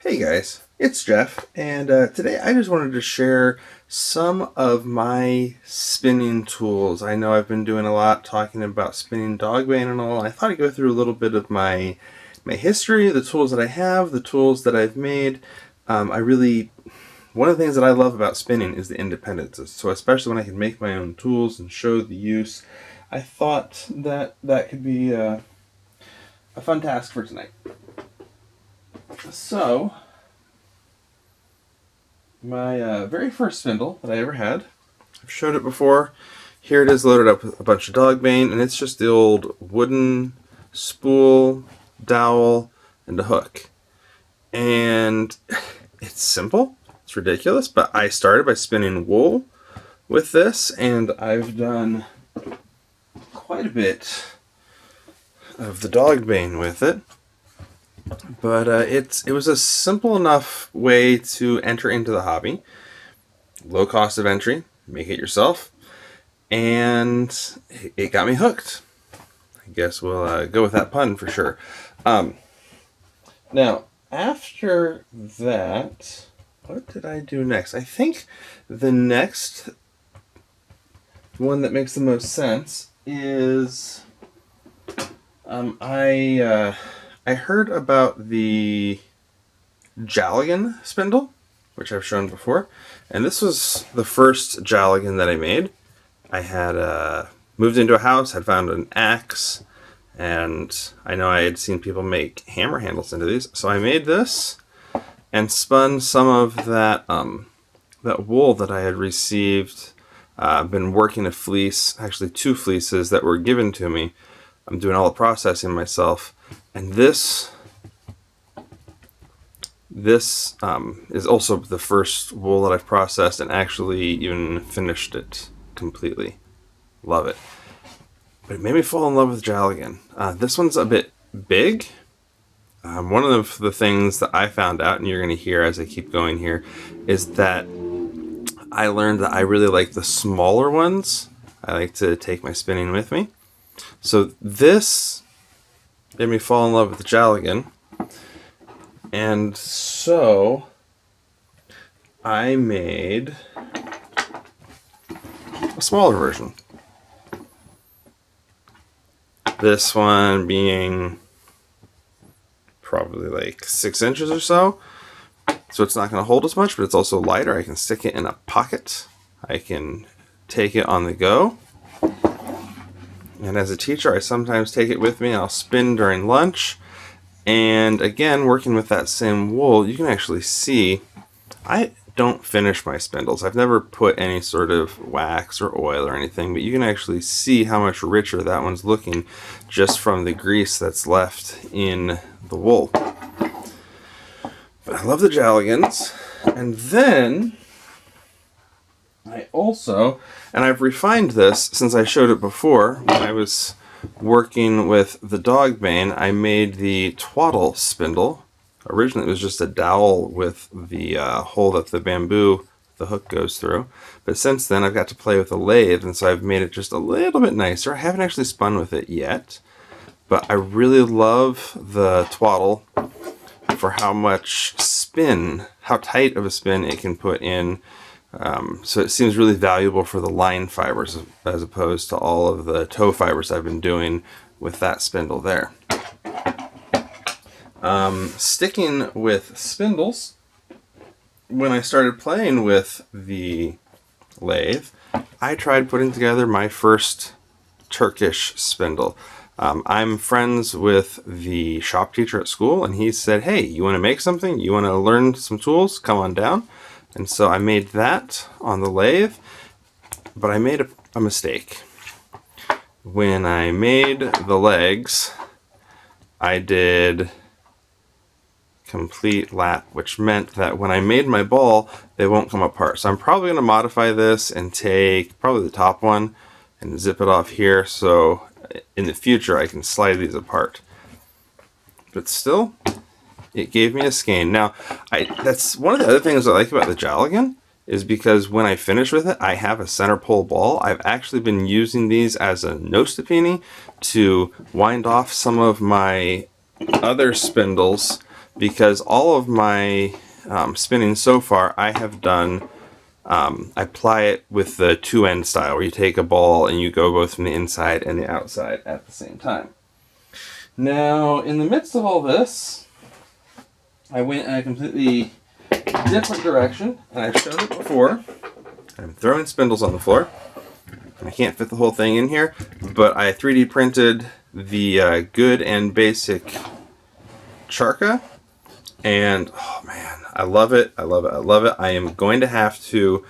Hey guys, it's Jeff, and today I just wanted to share some of my spinning tools. I know I've been doing a lot talking about spinning dog bane and all. I thought I'd go through a little bit of my history, the tools that I have, the tools that I've made. One of the things that I love about spinning is the independence. So especially when I can make my own tools and show the use, I thought that could be a fun task for tonight. So, my very first spindle that I ever had, I've showed it before. Here it is loaded up with a bunch of dog bane, and it's just the old wooden spool, dowel, and a hook. And it's simple, it's ridiculous, but I started by spinning wool with this, and I've done quite a bit of the dog bane with it. But it was a simple enough way to enter into the hobby. Low cost of entry, make it yourself, and it got me hooked. I guess we'll go with that pun for sure. Now, after that, what did I do next? I think the next one that makes the most sense is I heard about the Jaligan spindle, which I've shown before, and this was the first Jaligan that I made. I had moved into a house, had found an axe, and I know I had seen people make hammer handles into these, so I made this and spun some of that wool that I had received. I've been working a fleece, actually 2 fleeces that were given to me. I'm doing all the processing myself. And this is also the first wool that I've processed and actually even finished it completely. Love it. But it made me fall in love with Jaligan. This one's a bit big. One of the things that I found out, and you're going to hear as I keep going here, is that I learned that I really like the smaller ones. I like to take my spinning with me. So this made me fall in love with the Jaligan, and so I made a smaller version. This one being probably like 6 inches or so, so it's not going to hold as much, but it's also lighter. I can stick it in a pocket. I can take it on the go. And as a teacher, I sometimes take it with me and I'll spin during lunch. And again, working with that same wool, you can actually see I don't finish my spindles. I've never put any sort of wax or oil or anything, but you can actually see how much richer that one's looking just from the grease that's left in the wool. But I love the Jaligans. And then I've refined this since I showed it before. When I was working with the dog bane, I made the twaddle spindle. Originally it was just a dowel with the hole that the hook goes through. But since then I've got to play with the lathe, and so I've made it just a little bit nicer. I haven't actually spun with it yet, but I really love the twaddle for how tight of a spin it can put in. So it seems really valuable for the line fibers as opposed to all of the toe fibers I've been doing with that spindle there. Sticking with spindles, when I started playing with the lathe, I tried putting together my first Turkish spindle. I'm friends with the shop teacher at school, and he said, "Hey, you want to make something? You want to learn some tools? Come on down." And so I made that on the lathe, but I made a mistake. When I made the legs, I did complete lap, which meant that when I made my ball, they won't come apart. So I'm probably going to modify this and take probably the top one and zip it off here, so in the future I can slide these apart. But still, it gave me a skein. Now, that's one of the other things I like about the Jaligan, is because when I finish with it, I have a center pole ball. I've actually been using these as a nose-to-pini to wind off some of my other spindles because all of my spinning so far I have done, I ply it with the two-end style, where you take a ball and you go both from the inside and the outside at the same time. Now, in the midst of all this, I went in a completely different direction, and I've shown it before. I'm throwing spindles on the floor. I can't fit the whole thing in here, but I 3D printed the good and basic Charca, and oh man, I love it, I love it, I love it. I am going to have to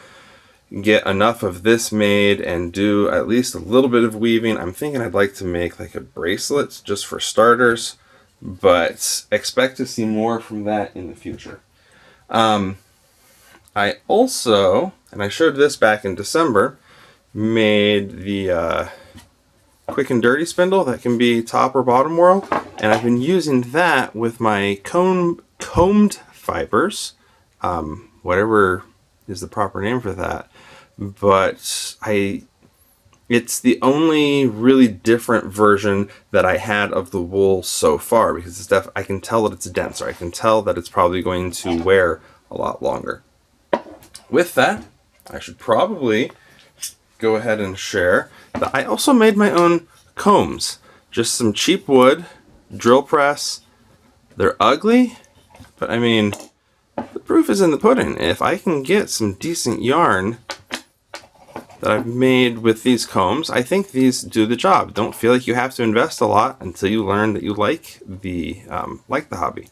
get enough of this made and do at least a little bit of weaving. I'm thinking I'd like to make like a bracelet just for starters, but expect to see more from that in the future. I also, and I showed this back in December, made the quick and dirty spindle that can be top or bottom whirl, and I've been using that with my combed fibers, whatever is the proper name for that, but it's the only really different version that I had of the wool so far, because it's I can tell that it's denser. I can tell that it's probably going to wear a lot longer. With that, I should probably go ahead and share that I also made my own combs. Just some cheap wood, drill press. They're ugly, but I mean, the proof is in the pudding. If I can get some decent yarn that I've made with these combs, I think these do the job. Don't feel like you have to invest a lot until you learn that you like the hobby.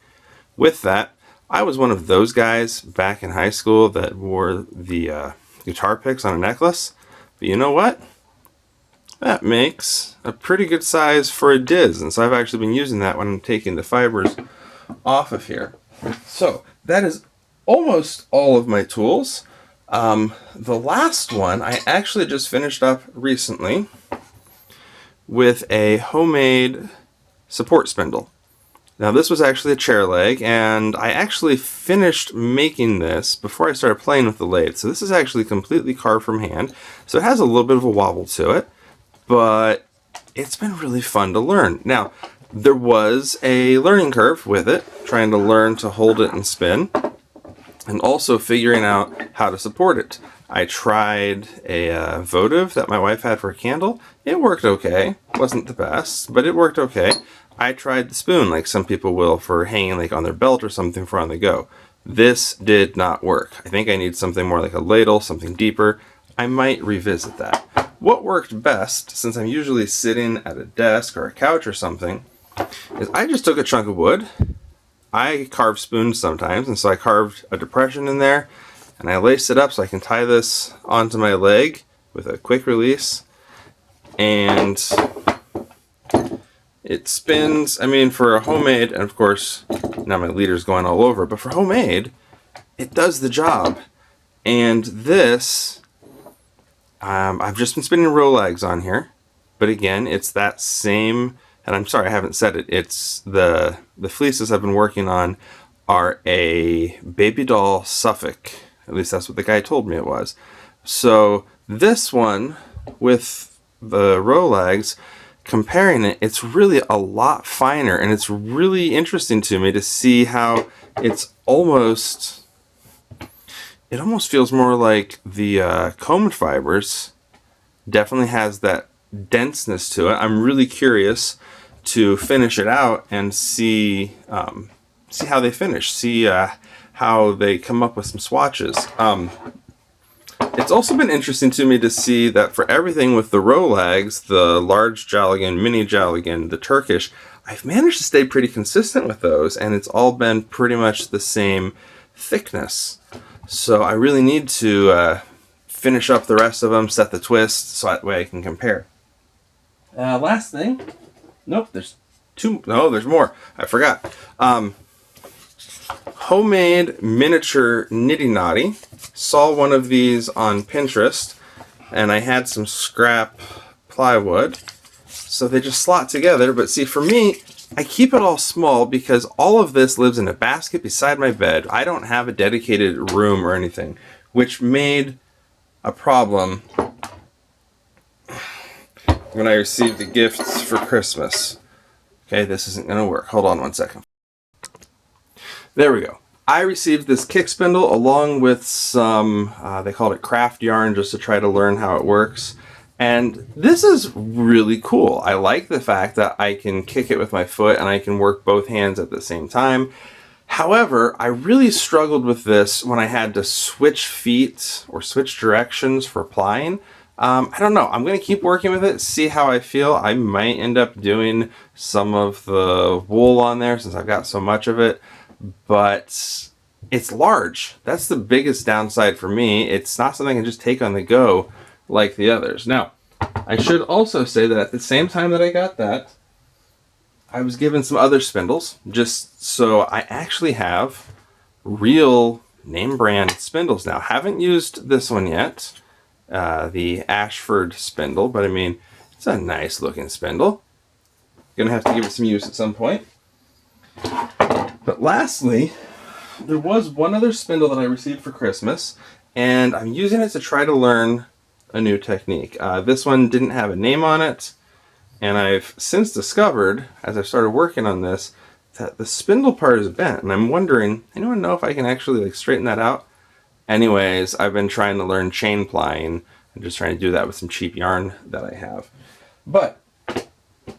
With that, I was one of those guys back in high school that wore the guitar picks on a necklace. But you know what? That makes a pretty good size for a diz, and so I've actually been using that when I'm taking the fibers off of here. So that is almost all of my tools. The last one I actually just finished up recently with a homemade support spindle. Now this was actually a chair leg, and I actually finished making this before I started playing with the lathe. So this is actually completely carved from hand. So it has a little bit of a wobble to it, but it's been really fun to learn. Now, there was a learning curve with it, trying to learn to hold it and spin, and also figuring out how to support it. I tried a votive that my wife had for a candle. It worked okay. Wasn't the best, but it worked okay. I tried the spoon like some people will for hanging like on their belt or something for on the go. This did not work. I think I need something more like a ladle, something deeper. I might revisit that. What worked best, since I'm usually sitting at a desk or a couch or something, is I just took a chunk of wood. I carve spoons sometimes, and so I carved a depression in there, and I laced it up so I can tie this onto my leg with a quick release, and it spins. I mean, for a homemade, and of course, now my leader's going all over, but for homemade, it does the job. And this, I've just been spinning row legs on here, but again, it's that same, and I'm sorry I haven't said it, it's the fleeces I've been working on are a baby doll Suffolk. At least that's what the guy told me it was. So this one with the row legs, comparing it, it's really a lot finer, and it's really interesting to me to see how it almost feels more like the combed fibers. Definitely has that denseness to it. I'm really curious to finish it out and see how they finish, see how they come up with some swatches. It's also been interesting to me to see that for everything with the row legs, the large Jaligan, mini Jaligan, the Turkish, I've managed to stay pretty consistent with those, and it's all been pretty much the same thickness. So I really need to finish up the rest of them, set the twist, so that way I can compare. Last thing. Nope, there's two. No, there's more. I forgot. Homemade miniature nitty knotty. Saw one of these on Pinterest, and I had some scrap plywood, so they just slot together. But see, for me, I keep it all small because all of this lives in a basket beside my bed. I don't have a dedicated room or anything, which made a problem when I received the gifts for Christmas. Okay, this isn't going to work. Hold on one second. There we go. I received this kick spindle along with some, they called it craft yarn, just to try to learn how it works. And this is really cool. I like the fact that I can kick it with my foot and I can work both hands at the same time. However, I really struggled with this when I had to switch feet or switch directions for applying. I don't know. I'm going to keep working with it, see how I feel. I might end up doing some of the wool on there since I've got so much of it. But it's large. That's the biggest downside for me. It's not something I can just take on the go like the others. Now, I should also say that at the same time that I got that, I was given some other spindles, just so I actually have real name brand spindles now. Haven't used this one yet, the Ashford spindle, but I mean, it's a nice looking spindle. Gonna have to give it some use at some point. But lastly, there was one other spindle that I received for Christmas, and I'm using it to try to learn a new technique. This one didn't have a name on it, and I've since discovered, as I've started working on this, that the spindle part is bent, and I'm wondering, anyone know if I can actually straighten that out? Anyways, I've been trying to learn chain plying, and just trying to do that with some cheap yarn that I have. But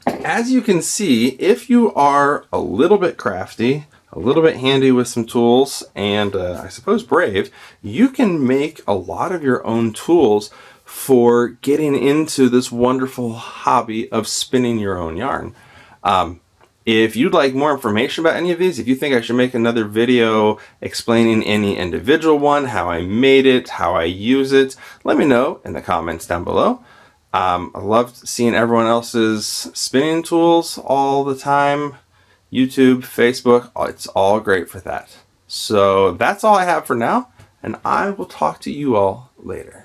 as you can see, if you are a little bit crafty, a little bit handy with some tools, and I suppose brave, you can make a lot of your own tools for getting into this wonderful hobby of spinning your own yarn. If you'd like more information about any of these, if you think I should make another video explaining any individual one, how I made it, how I use it, let me know in the comments down below. I love seeing everyone else's spinning tools all the time. YouTube, Facebook, it's all great for that. So that's all I have for now, and I will talk to you all later.